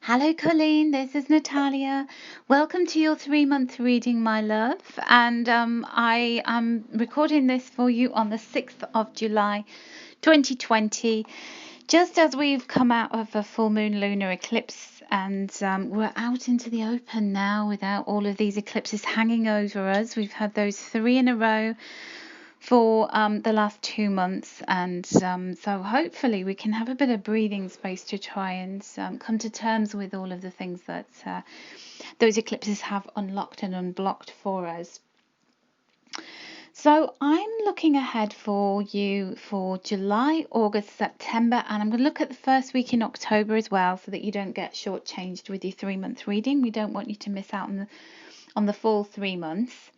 Hello, Colleen. This is Natalia. Welcome to your 3 month reading, my love. And I am recording this for you on the 6th of July, 2020, just as we've come out of a full moon lunar eclipse. And we're out into the open now without all of these eclipses hanging over us. We've had those 3 in a row for the last 2 months, and so hopefully we can have a bit of breathing space to try and come to terms with all of the things that those eclipses have unlocked and unblocked for us. So I'm looking ahead for you for July, August, September, and I'm going to look at the first week in October as well, so that you don't get shortchanged with your 3 month reading. We don't want you to miss out on the full 3 months.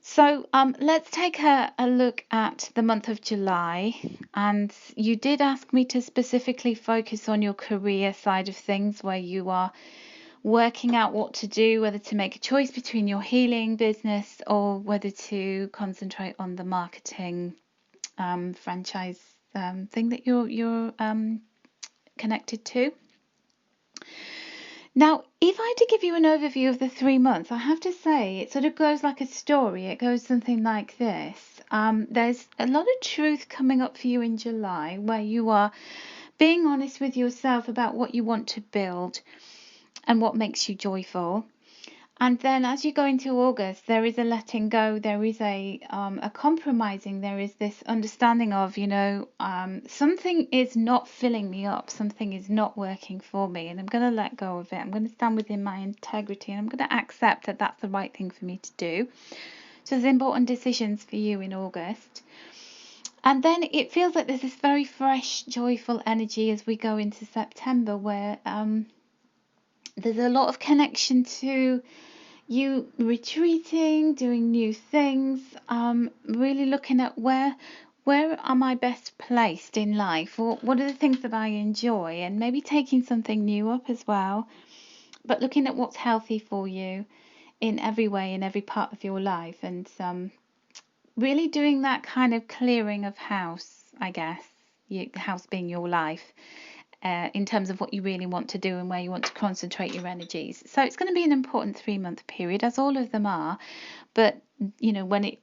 So let's take a look at the month of July. And you did ask me to specifically focus on your career side of things, where you are working out what to do, whether to make a choice between your healing business or whether to concentrate on the marketing franchise thing that you're connected to. Now, if I had to give you an overview of the 3 months, I have to say it sort of goes like a story. It goes something like this. There's a lot of truth coming up for you in July, where you are being honest with yourself about what you want to build and what makes you joyful. And then as you go into August, there is a letting go, there is a compromising, there is this understanding of, something is not filling me up, something is not working for me, and I'm going to let go of it. I'm going to stand within my integrity, and I'm going to accept that that's the right thing for me to do. So there's important decisions for you in August. And then it feels like there's this very fresh, joyful energy as we go into September, where there's a lot of connection to you retreating, doing new things, really looking at where am I best placed in life, or what are the things that I enjoy, and maybe taking something new up as well, but looking at what's healthy for you in every way, in every part of your life, and really doing that kind of clearing of house, I guess, the house being your life. In terms of what you really want to do and where you want to concentrate your energies. So it's going to be an important 3 month period, as all of them are. But, when it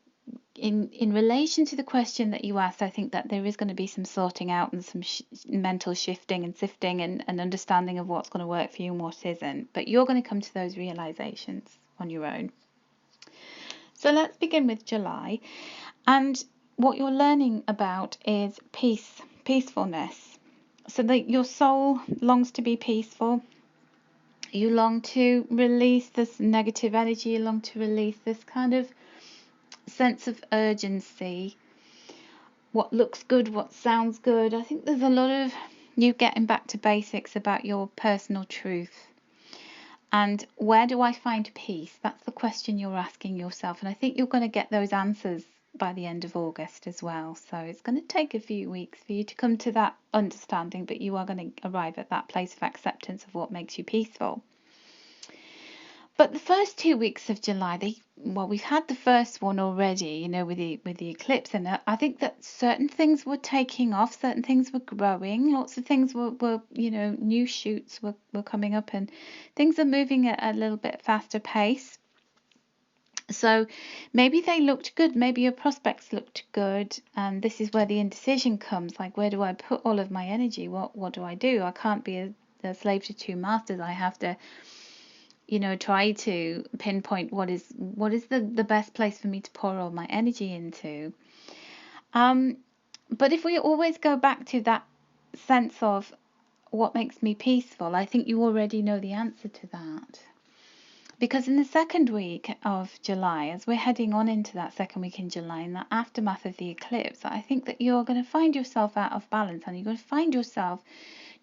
in relation to the question that you asked, I think that there is going to be some sorting out and some mental shifting and sifting and understanding of what's going to work for you and what isn't. But you're going to come to those realizations on your own. So let's begin with July. And what you're learning about is peacefulness. So that your soul longs to be peaceful. You long to release this negative energy. You long to release this kind of sense of urgency. What looks good, what sounds good. I think there's a lot of you getting back to basics about your personal truth. And where do I find peace? That's the question you're asking yourself. And I think you're going to get those answers by the end of August as well. So it's going to take a few weeks for you to come to that understanding, but you are going to arrive at that place of acceptance of what makes you peaceful. But the first 2 weeks of July, we've had the first one already, with the eclipse, and I think that certain things were taking off, certain things were growing, lots of things were new shoots were coming up, and things are moving at a little bit faster pace. So maybe they looked good, maybe your prospects looked good, and this is where the indecision comes, like, where do I put all of my energy? What do I do? I can't be a slave to two masters. I have to try to pinpoint what is the best place for me to pour all my energy into. But if we always go back to that sense of what makes me peaceful, I think you already know the answer to that. Because in the second week of July, as we're heading on into that second week in July, in the aftermath of the eclipse, I think that you're going to find yourself out of balance, and you're going to find yourself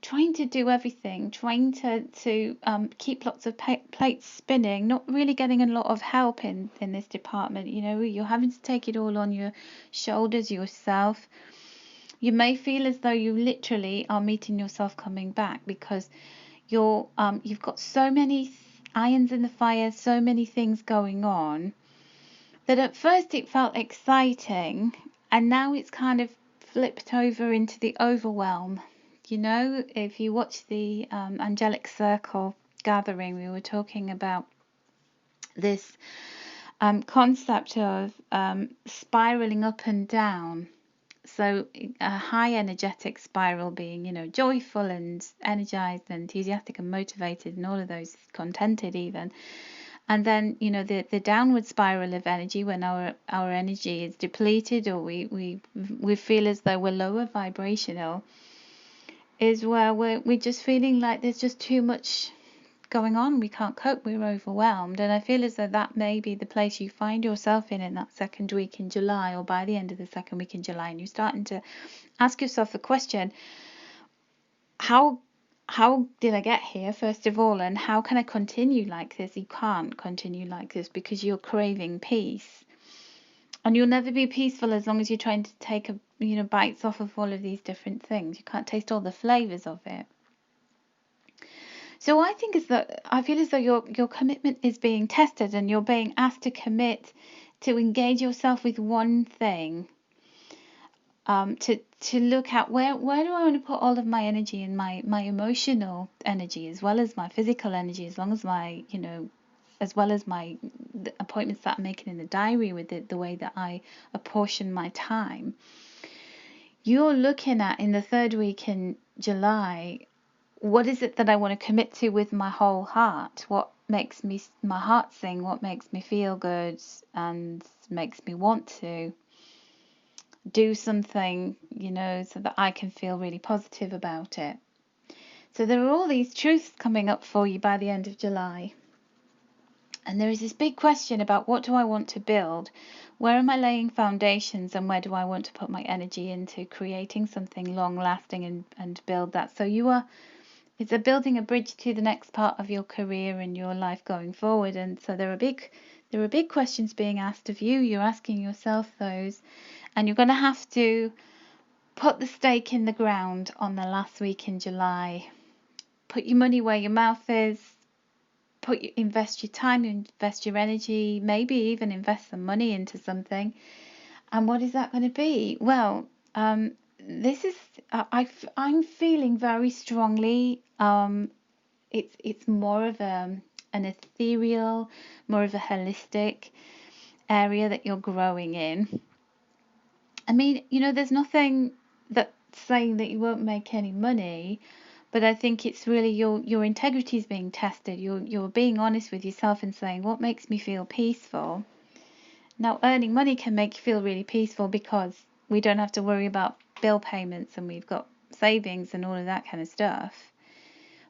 trying to do everything, trying to keep lots of plates spinning, not really getting a lot of help in this department. You're having to take it all on your shoulders yourself. You may feel as though you literally are meeting yourself coming back, because you've got so many irons in the fire, so many things going on, that at first it felt exciting, and now it's kind of flipped over into the overwhelm. You know, if you watch the Angelic Circle gathering, we were talking about this concept of spiraling up and down. So a high energetic spiral being, you know, joyful and energized and enthusiastic and motivated and all of those, contented even. And then, you know, the downward spiral of energy, when our energy is depleted, or we feel as though we're lower vibrational, is where we're just feeling like there's just too much going on. We can't cope, we're overwhelmed. And I feel as though that may be the place you find yourself in that second week in July, or by the end of the second week in July, and you're starting to ask yourself the question, how did I get here, first of all, and how can I continue like this? You can't continue like this because you're craving peace, and you'll never be peaceful as long as you're trying to take bites off of all of these different things. You can't taste all the flavors of it. So I feel as though your commitment is being tested, and you're being asked to commit to engage yourself with one thing, to look at where do I want to put all of my energy, and my emotional energy, as well as my physical energy, as well as the appointments that I'm making in the diary, with the way that I apportion my time. You're looking at, in the third week in July, what is it that I want to commit to with my whole heart? What makes my heart sing? What makes me feel good and makes me want to do something, so that I can feel really positive about it. So there are all these truths coming up for you by the end of July. And there is this big question about, what do I want to build? Where am I laying foundations, and where do I want to put my energy into creating something long lasting and build that? So it's building a bridge to the next part of your career and your life going forward. And so there are big questions being asked of you. You're asking yourself those, and you're going to have to put the stake in the ground on the last week in July. Put your money where your mouth is. Invest your time, invest your energy, maybe even invest some money into something. And what is that going to be? Well, this is I'm feeling very strongly. It's more of an ethereal, more of a holistic area that you're growing in. I mean, there's nothing that's saying that you won't make any money, but I think it's really your integrity is being tested. You're being honest with yourself and saying, what makes me feel peaceful? Now, earning money can make you feel really peaceful because we don't have to worry about bill payments, and we've got savings and all of that kind of stuff.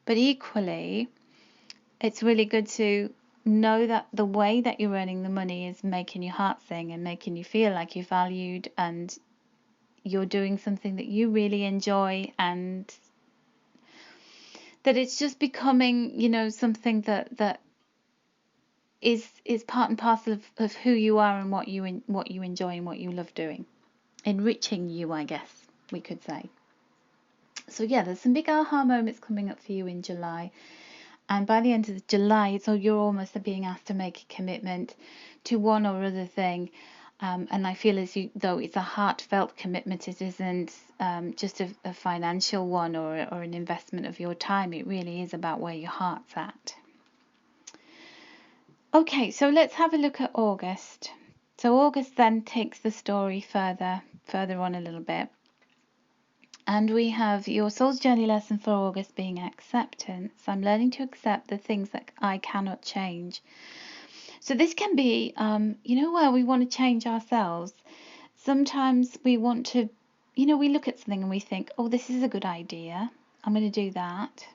But equally, it's really good to know that the way that you're earning the money is making your heart sing and making you feel like you're valued, and you're doing something that you really enjoy, and that it's just becoming, something that is part and parcel of who you are, and what you enjoy and what you love doing. Enriching you, I guess we could say. So yeah, there's some big aha moments coming up for you in July. And by the end of July, so you're almost being asked to make a commitment to one or other thing. And I feel as though it's a heartfelt commitment. It isn't just a financial one or an investment of your time. It really is about where your heart's at. Okay, so let's have a look at August. So August then takes the story further on a little bit. And we have your soul's journey lesson for August being acceptance. I'm learning to accept the things that I cannot change. So this can be, where we want to change ourselves. Sometimes we want to, we look at something and we think, oh, this is a good idea. I'm going to do that.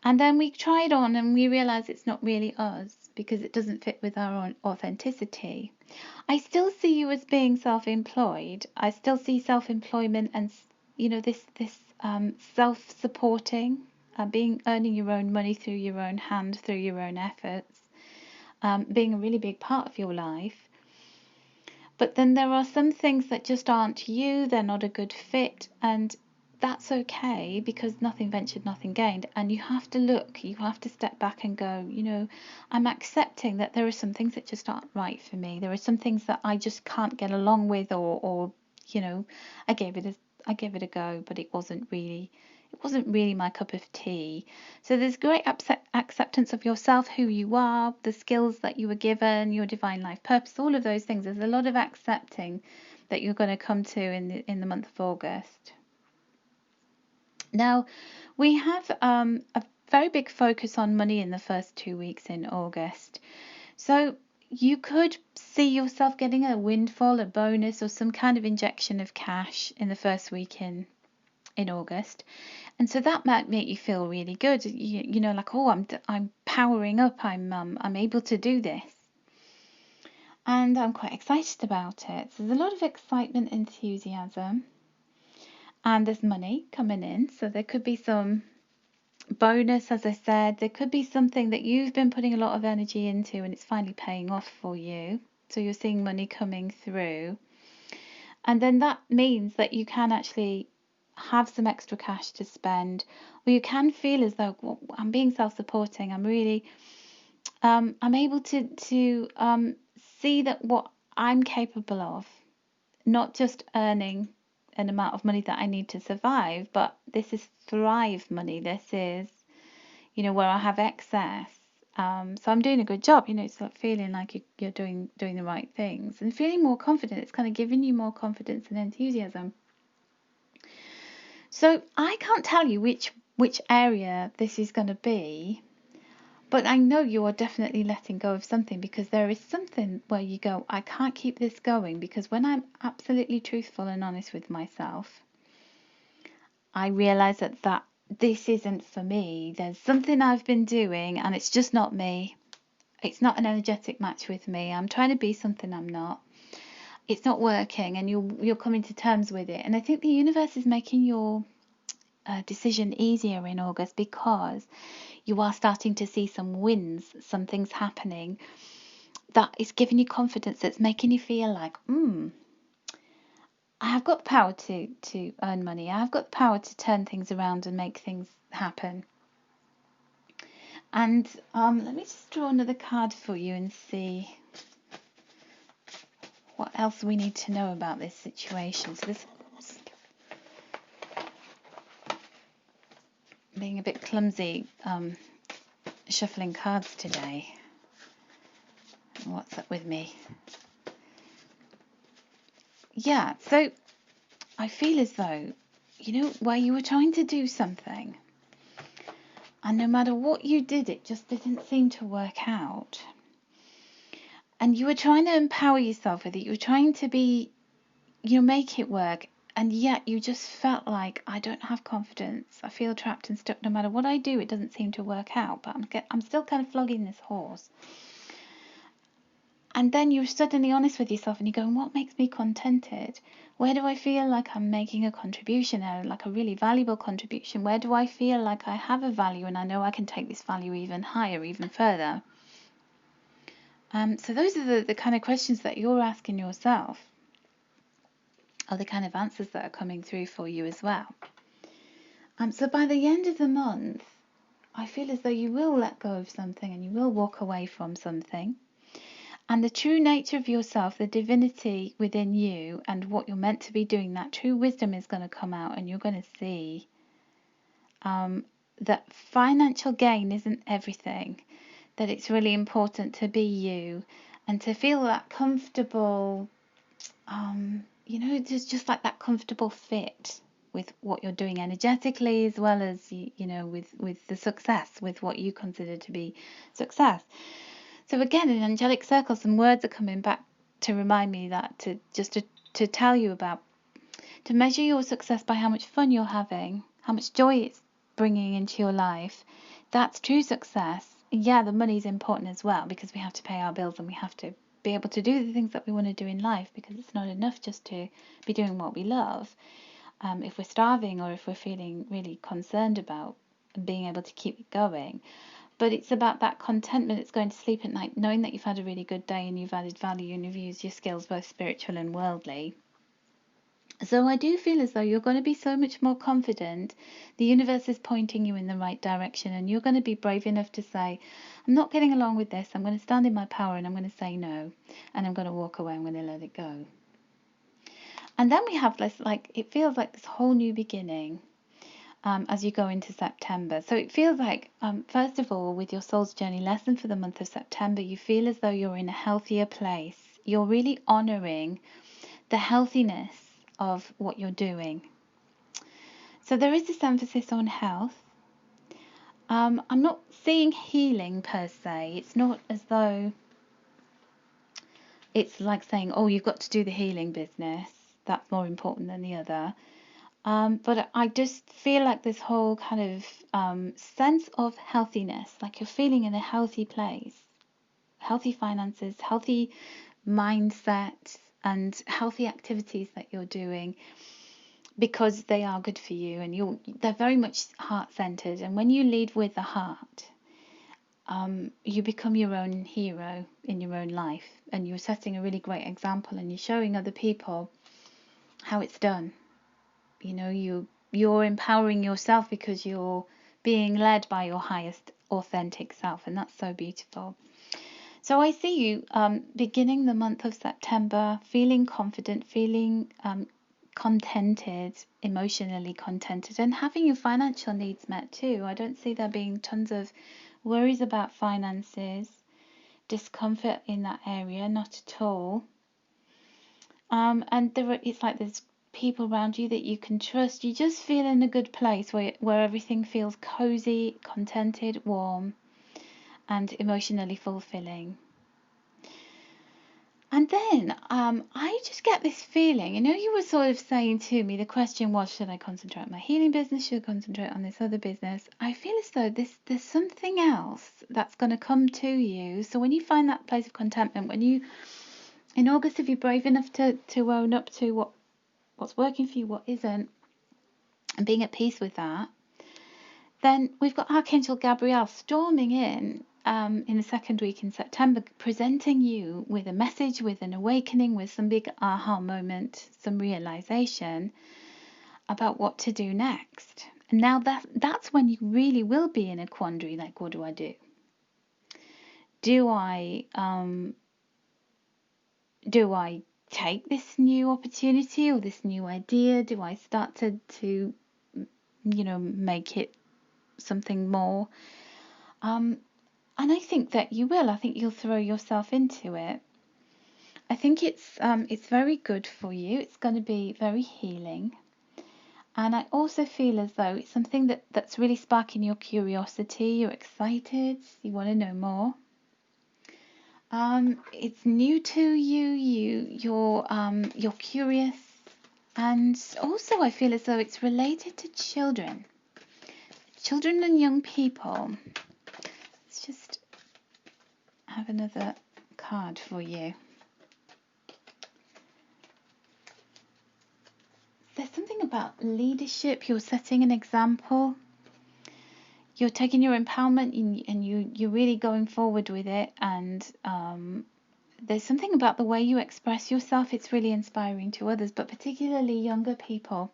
And then we try it on and we realize it's not really us because it doesn't fit with our own authenticity. I still see you as being self-employed. I still see self-employment and this self-supporting, earning your own money through your own hand, through your own efforts, being a really big part of your life. But then there are some things that just aren't you. They're not a good fit, and that's okay, because nothing ventured, nothing gained. And you have to step back and go, I'm accepting that there are some things that just aren't right for me. There are some things that I just can't get along with, or I gave it I gave it a go, but it wasn't really my cup of tea. So there's great acceptance of yourself, who you are, the skills that you were given, your divine life purpose, all of those things. There's a lot of accepting that you're going to come to in the month of August. Now, we have a very big focus on money in the first 2 weeks in August. So you could see yourself getting a windfall, a bonus, or some kind of injection of cash in the first week in August. And so that might make you feel really good. You know, like, oh, I'm powering up. I'm able to do this. And I'm quite excited about it. So there's a lot of excitement, enthusiasm. And there's money coming in, so there could be some bonus, as I said. There could be something that you've been putting a lot of energy into and it's finally paying off for you. So you're seeing money coming through. And then that means that you can actually have some extra cash to spend, or you can feel as though, well, I'm being self-supporting. I'm really, I'm able to see that what I'm capable of, not just earning an amount of money that I need to survive, but this is thrive money. This is, you know, where I have excess. So I'm doing a good job. You know, it's like feeling like you're doing the right things and feeling more confident. It's kind of giving you more confidence and enthusiasm. So I can't tell you which area this is going to be, but I know you are definitely letting go of something, because there is something where you go, I can't keep this going, because when I'm absolutely truthful and honest with myself, I realize that this isn't for me. There's something I've been doing and it's just not me. It's not an energetic match with me. I'm trying to be something I'm not. It's not working, and you're coming to terms with it. And I think the universe is making your decision easier in August, because you are starting to see some wins, some things happening that is giving you confidence, that's making you feel like, I have got the power to earn money. I have got the power to turn things around and make things happen. And let me just draw another card for you and see what else we need to know about this situation. So this, being a bit clumsy, shuffling cards today. What's up with me? Yeah, so I feel as though, you know, where you were trying to do something, and no matter what you did, it just didn't seem to work out. And you were trying to empower yourself with it. You were trying to be, you know, make it work. And yet you just felt like, I don't have confidence. I feel trapped and stuck. No matter what I do, it doesn't seem to work out. But I'm still kind of flogging this horse. And then you're suddenly honest with yourself and you're going, what makes me contented? Where do I feel like I'm making a contribution, like a really valuable contribution? Where do I feel like I have a value and I know I can take this value even higher, even further? So those are the kind of questions that you're asking yourself, are the kind of answers that are coming through for you as well. So by the end of the month, I feel as though you will let go of something and you will walk away from something. And the true nature of yourself, the divinity within you and what you're meant to be doing, that true wisdom is going to come out, and you're going to see that financial gain isn't everything, that it's really important to be you and to feel that comfortable, you know, just like that comfortable fit with what you're doing energetically, as well as, you know, with the success, with what you consider to be success. So again, in angelic circles, some words are coming back to remind me that to tell you about, to measure your success by how much fun you're having, how much joy it's bringing into your life. That's true success. Yeah, the money's important as well, because we have to pay our bills and we have to be able to do the things that we want to do in life, because it's not enough just to be doing what we love. If we're starving or if we're feeling really concerned about being able to keep it going. But it's about that contentment. It's going to sleep at night knowing that you've had a really good day and you've added value and you've used your skills, both spiritual and worldly. So I do feel as though you're going to be so much more confident. The universe is pointing you in the right direction, and you're going to be brave enough to say, I'm not getting along with this. I'm going to stand in my power and I'm going to say no, and I'm going to walk away. I'm going to let it go. And then we have this, like, it feels like this whole new beginning as you go into September. So it feels like, first of all, with your soul's journey lesson for the month of September, you feel as though you're in a healthier place. You're really honoring the healthiness of what you're doing. So there is this emphasis on health. I'm not seeing healing per se. It's not as though it's like saying, oh, you've got to do the healing business. That's more important than the other. But I just feel like this whole kind of sense of healthiness, like you're feeling in a healthy place, healthy finances, healthy mindset, and healthy activities that you're doing because they are good for you, and they're very much heart-centered. And when you lead with the heart, you become your own hero in your own life, and you're setting a really great example, and you're showing other people how it's done. You know, you're empowering yourself because you're being led by your highest authentic self, and that's so beautiful. So I see you beginning the month of September feeling confident, feeling contented, emotionally contented, and having your financial needs met too. I don't see there being tons of worries about finances, discomfort in that area, not at all. And it's like there's people around you that you can trust. You just feel in a good place where everything feels cozy, contented, warm, and emotionally fulfilling. And then I just get this feeling, you were sort of saying to me, the question was, should I concentrate on my healing business? Should I concentrate on this other business? I feel as though there's something else that's going to come to you. So when you find that place of contentment, in August, if you're brave enough to own up to what's working for you, what isn't, and being at peace with that, then we've got Archangel Gabriel storming in the second week in September, presenting you with a message, with an awakening, with some big aha moment, some realization about what to do next. And now that's when you really will be in a quandary, like, what do I do? Do I take this new opportunity or this new idea? Do I start to make it something more? And I think that you will. I think you'll throw yourself into it. I think it's very good for you. It's going to be very healing. And I also feel as though it's something that's really sparking your curiosity. You're excited. You want to know more. It's new to you. You're curious. And also I feel as though it's related to children and young people. Let's just have another card for you. There's something about leadership. You're setting an example. You're taking your empowerment and you're really going forward with it. And there's something about the way you express yourself. It's really inspiring to others, but particularly younger people.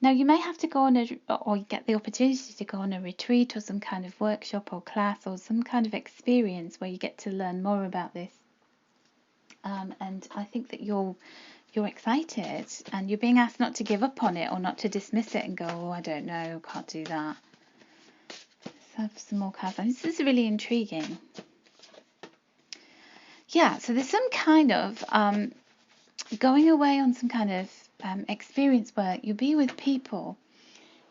Now, you may have to go on or get the opportunity to go on a retreat or some kind of workshop or class or some kind of experience where you get to learn more about this. And I think that you're excited and you're being asked not to give up on it or not to dismiss it and go, oh, I don't know, I can't do that. Let's have some more cards. This is really intriguing. Yeah, so there's some kind of going away on some kind of experience where you'll be with people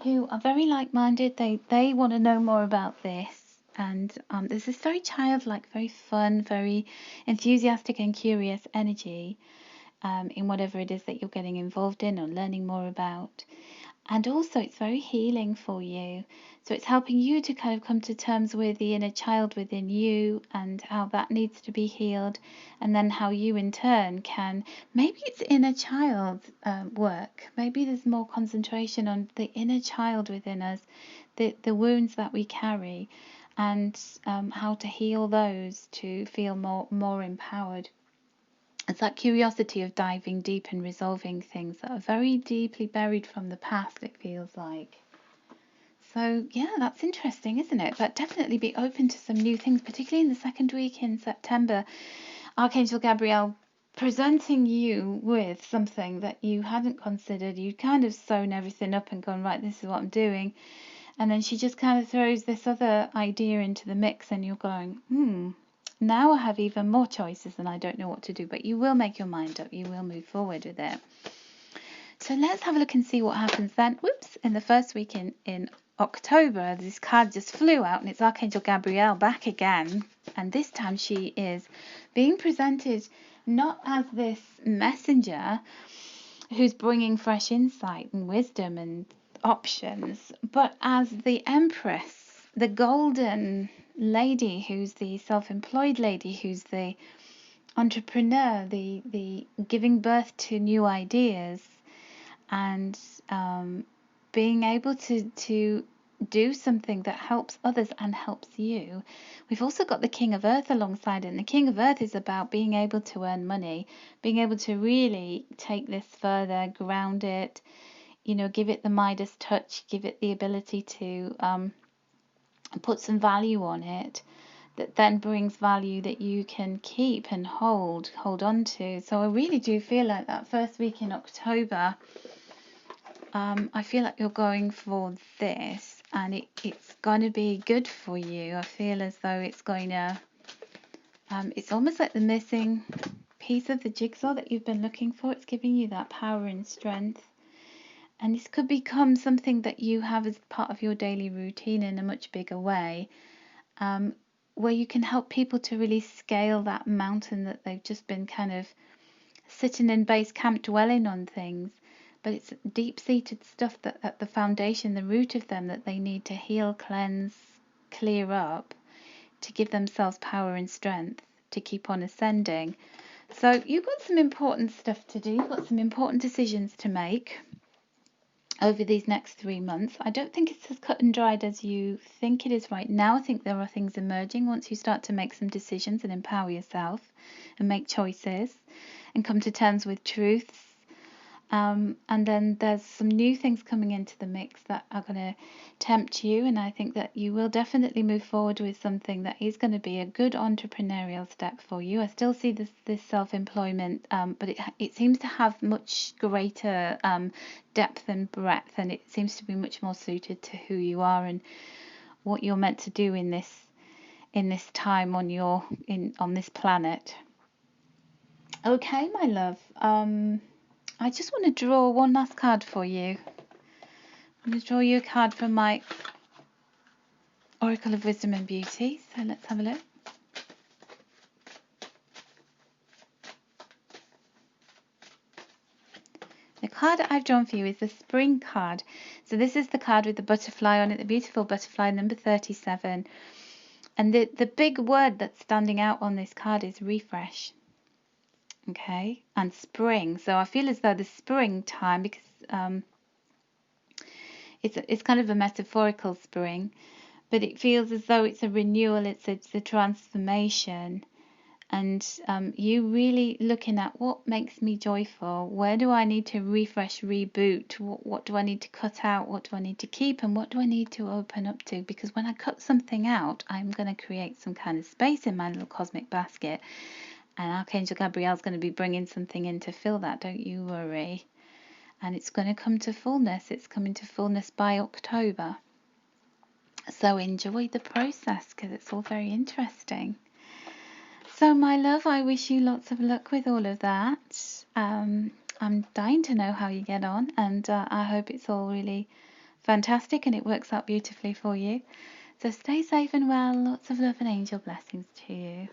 who are very like-minded. They want to know more about this. And there's this very childlike, very fun, very enthusiastic and curious energy in whatever it is that you're getting involved in or learning more about. And also it's very healing for you. So it's helping you to kind of come to terms with the inner child within you and how that needs to be healed. And then how you in turn can, maybe it's inner child work. Maybe there's more concentration on the inner child within us, the wounds that we carry, and how to heal those to feel more empowered. It's that curiosity of diving deep and resolving things that are very deeply buried from the past, it feels like. So, yeah, that's interesting, isn't it? But definitely be open to some new things, particularly in the second week in September. Archangel Gabriel presenting you with something that you hadn't considered. You'd kind of sewn everything up and gone, right, this is what I'm doing. And then she just kind of throws this other idea into the mix, and you're going, now I have even more choices and I don't know what to do. But you will make your mind up. You will move forward with it. So let's have a look and see what happens then. Whoops, in the first week in October, this card just flew out, and it's Archangel Gabrielle back again. And this time she is being presented not as this messenger who's bringing fresh insight and wisdom and options, but as the Empress, the golden lady, who's the self-employed lady, who's the entrepreneur, the giving birth to new ideas, and being able to do something that helps others and helps you. We've also got the King of Earth alongside it, and the King of Earth is about being able to earn money, being able to really take this further, ground it, give it the Midas touch, give it the ability to put some value on it that then brings value that you can keep and hold on to. So I really do feel like that first week in October, I feel like you're going for this, and it's going to be good for you. I feel as though it's going to, it's almost like the missing piece of the jigsaw that you've been looking for. It's giving you that power and strength. And this could become something that you have as part of your daily routine in a much bigger way, where you can help people to really scale that mountain that they've just been kind of sitting in base camp dwelling on things. But it's deep-seated stuff that at the foundation, the root of them, that they need to heal, cleanse, clear up to give themselves power and strength to keep on ascending. So you've got some important stuff to do. You've got some important decisions to make over these next 3 months. I don't think it's as cut and dried as you think it is right now. I think there are things emerging once you start to make some decisions and empower yourself and make choices and come to terms with truths. And then there's some new things coming into the mix that are going to tempt you, and I think that you will definitely move forward with something that is going to be a good entrepreneurial step for you. I still see this self-employment, but it seems to have much greater depth and breadth, and it seems to be much more suited to who you are and what you're meant to do in this time on this planet. Okay, my love. I just want to draw one last card for you. I'm going to draw you a card from my Oracle of Wisdom and Beauty. So let's have a look. The card that I've drawn for you is the Spring card. So this is the card with the butterfly on it, the beautiful butterfly, number 37. And the big word that's standing out on this card is refresh. Okay, and spring. So I feel as though the springtime, because it's kind of a metaphorical spring, but it feels as though it's a renewal, it's a transformation, and you really looking at what makes me joyful, where do I need to refresh, reboot, what do I need to cut out, what do I need to keep, and what do I need to open up to, because when I cut something out, I'm going to create some kind of space in my little cosmic basket. And Archangel Gabrielle's going to be bringing something in to fill that, don't you worry. And it's going to come to fullness. It's coming to fullness by October. So enjoy the process, because it's all very interesting. So, my love, I wish you lots of luck with all of that. I'm dying to know how you get on, and I hope it's all really fantastic and it works out beautifully for you. So stay safe and well. Lots of love and angel blessings to you.